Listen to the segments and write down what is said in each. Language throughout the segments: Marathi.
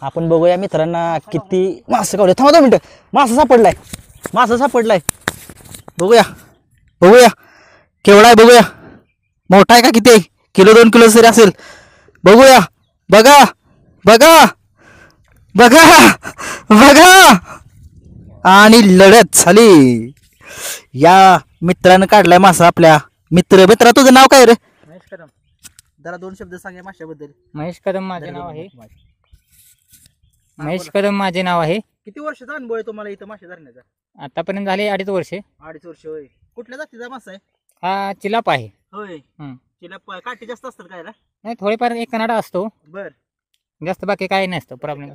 आपण बघूया मित्रांना किती मासे गावले. थांबा 2 मिनिटं. मासा सापडलाय, मासा सापडलाय. बघूया बघूया केवढा आहे बघूया. मोठा आहे का किती आहे? किलो 2 किलो तरी असेल. बघूया. बघा बघा बघा बघा. आणि लढत झाली. या मित्रानं काढलाय मासा. आपल्या मित्रा तुझं नाव काय रे? महेश कदम. जरा 2 शब्द सांगा माशाबद्दल. महेश कदम माझे नाव आहे. महेश कदम माझे नाव आहे. किती वर्षाचा अनुभव आहे तुम्हाला इथं मासे धरण्याचा? आतापर्यंत झाले 2.5 वर्षे. 2.5 वर्ष. होय. कुठल्या जातीचा मासा आहे? हा चिलाप आहे. होय. तिला काठी जास्त असतात काय? नाही थोडेफार एक कनाडा असतो, बर. जास्त बाकी काही नसतं प्रॉब्लेम.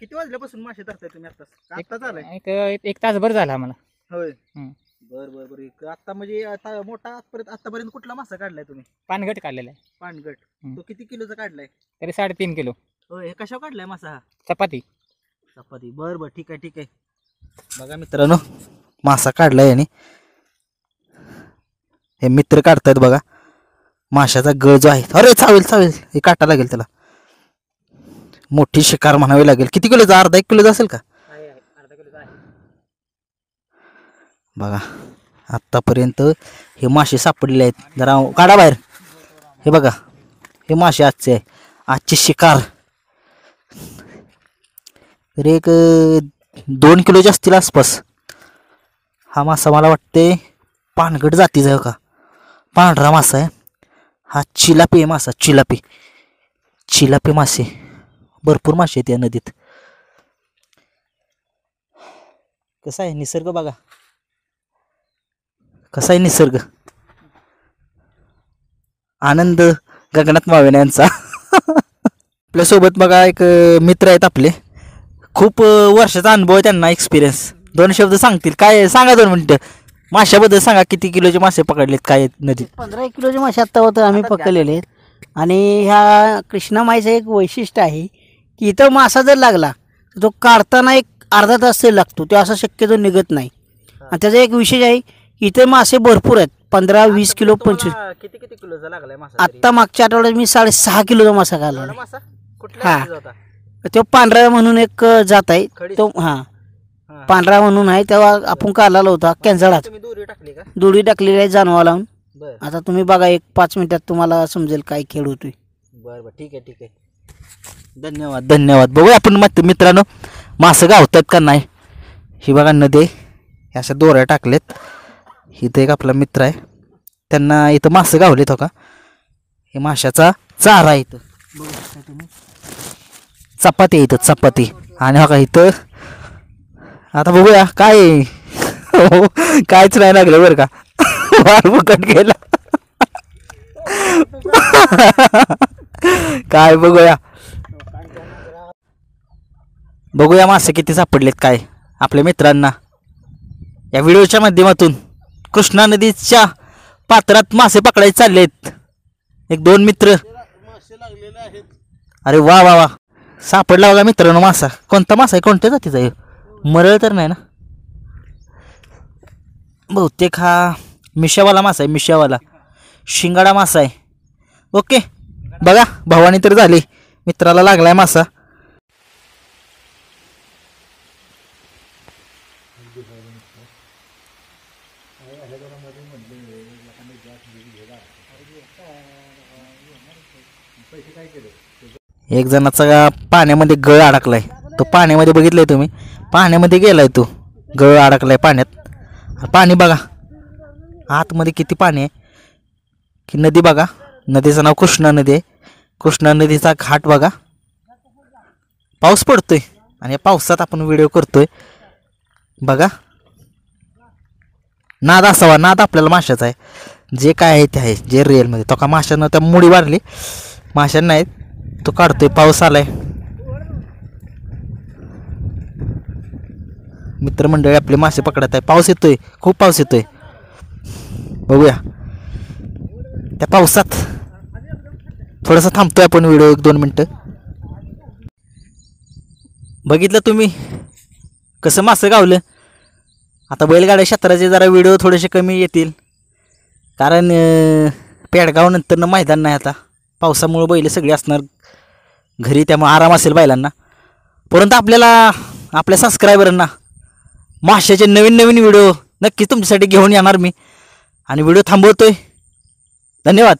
किती वाजल्यापासून मासे धरताय तुम्ही? आता झालंय एक तासभर झाला आम्हाला. होय. बर बर बर. आता म्हणजे आता मोठा आतापर्यंत कुठला मासा काढलाय तुम्ही? पानगट काढलेला आहे. पानगट. तो किती किलोचा काढलाय? तरी 3.5 किलो. होय. हे कशावर काढलाय मासा? हा चपाती. चपाती. बर बर ठीक आहे ठीक आहे. बघा मित्रांनो मासा काढलाय आणि हे मित्र काढतायत बघा. माशाचा गळ जो आहे, अरे चावेल चावेल, हे काटा लागेल त्याला. मोठी शिकार म्हणावी लागेल. किती किलोचा? अर्धा 1 किलोचा असेल का? अर्धा किलो आहे. बघा आतापर्यंत हे मासे सापडलेले आहेत. जरा काढा बाहेर. हे बघा हे मासे आजचे आहे, आजची शिकार. तर एक 2 किलोच्या असतील आसपास. हा मासा मला वाटते पानगट जातीचा आहे का, पांढरा मासा आहे हा. चिलापी आहे मासा, चिलापी. चिलापी मासे भरपूर मासे आहेत या नदीत. कसा आहे निसर्ग बघा, कसा आहे निसर्ग. आनंद गगनात मावेना यांचा. आपल्यासोबत बघा एक मित्र आहेत आपले, खूप वर्षाचा अनुभव आहे त्यांना, एक्सपिरियन्स. 2 शब्द सांगतील काय? सांगा 2 मिनिटं माशाबद्दल सांगा. किती किलोचे मासे पकडलेत काय नदीत? 15 किलोचे मासे आत्ता होतं आम्ही पकडलेले आहेत. आणि ह्या कृष्णा माईचं एक वैशिष्ट्य आहे की इथं मासा जर लागला तर तो काढताना एक अर्धा तास तरी लागतो, तो असा शक्यतो निघत नाही. आणि त्याचा एक विशेष आहे की इथे मासे भरपूर आहेत, 15-20 किलो 25. किती किती किलोचा लागलाय मासा? आत्ता मागच्या आठवड्यात मी 6.5 किलोचा मासा खाल्ला. मासा कुठल्या जातीचा होता? तो पांढरा म्हणून एक जात आहे तो. हां पांढरा म्हणून आहे, तेव्हा आपण काढलेला होता कॅन्सळात. तुम्ही दोरी टाकली का? दोरी टाकलेली आहे जानवा लावून. बर आता तुम्ही बघा, एक 5 मिनिटात तुम्हाला समजेल काय खेळ होतोय. बर बर ठीक आहे ठीक आहे. धन्यवाद धन्यवाद. बघूया आपण मित्रांनो मासे गावतात का नाही. ही बघा नदी आहे, अशा दोऱ्या टाकलेत. इथं एक आपला मित्र आहे, त्यांना इथं मासे गावलेत हो का. हे माशाचा चारा आहे इथं. बघू शकता तुम्ही, चपाती आहे इथं, चपाती. आणि हो का इथं आता बघूया काय हो, कायच नाही लागलं बरं का. फुकट गेला. काय बघूया बघूया मासे किती सापडलेत काय आपल्या मित्रांना. या व्हिडिओच्या माध्यमातून कृष्णा नदीच्या पात्रात मासे पकडायचे चाललेत. 1-2 मित्र. अरे वा वा वा, सापडला बघा मित्रांनो मासा. कोणता मासा आहे? कोणत्या जातीचा आहे? मरळ तर नाही ना? बहुतेक हा मिशावाला मासा आहे, मिशावाला शिंगाडा मासा आहे. ओके बघा भवानी तर झाली, मित्राला लागलाय मासा. एक जणाचा पाण्यामध्ये गळ अडकलाय, तो पाण्यामध्ये बघितलाय तुम्ही, पाण्यामध्ये गेलाय तो, गळ अडकलाय पाण्यात. पाणी बघा आतमध्ये किती पाणी आहे. की नदी बघा, नदीचं नाव कृष्णा नदी आहे. कृष्णा नदीचा घाट बघा. पाऊस पडतोय आणि या पावसात आपण व्हिडिओ करतोय बघा. नाद असावा, नाद आपल्याला माशाचा आहे. जे काय आहे ते आहे, जे रिअलमध्ये. तो का माशानं त्या मुडी वाढली, माशांना नाहीत, तो काढतोय. पाऊस आलाय, मित्रमंडळी आपले मासे पकडत आहे. पाऊस येतोय, खूप पाऊस येतोय. बघूया त्या पावसात थोडंसं थांबतोय आपण व्हिडिओ 1-2 मिनटं. बघितलं तुम्ही कसं मासं गावलं. आता बैलगाड्या क्षेत्राचे जरा व्हिडिओ थोडेसे कमी येतील, कारण पेडगाव नंतरनं मैदान नाही. आता पावसामुळे बैल सगळे असणार घरी, त्यामुळे आराम असेल बैलांना. परंतु आपल्याला आपल्या सबस्क्रायबरांना माशाचे नवीन नवीन व्हिडिओ नक्कीच तुमच्यासाठी घेऊन येणार मी आणि व्हिडिओ थांबवतोय. धन्यवाद.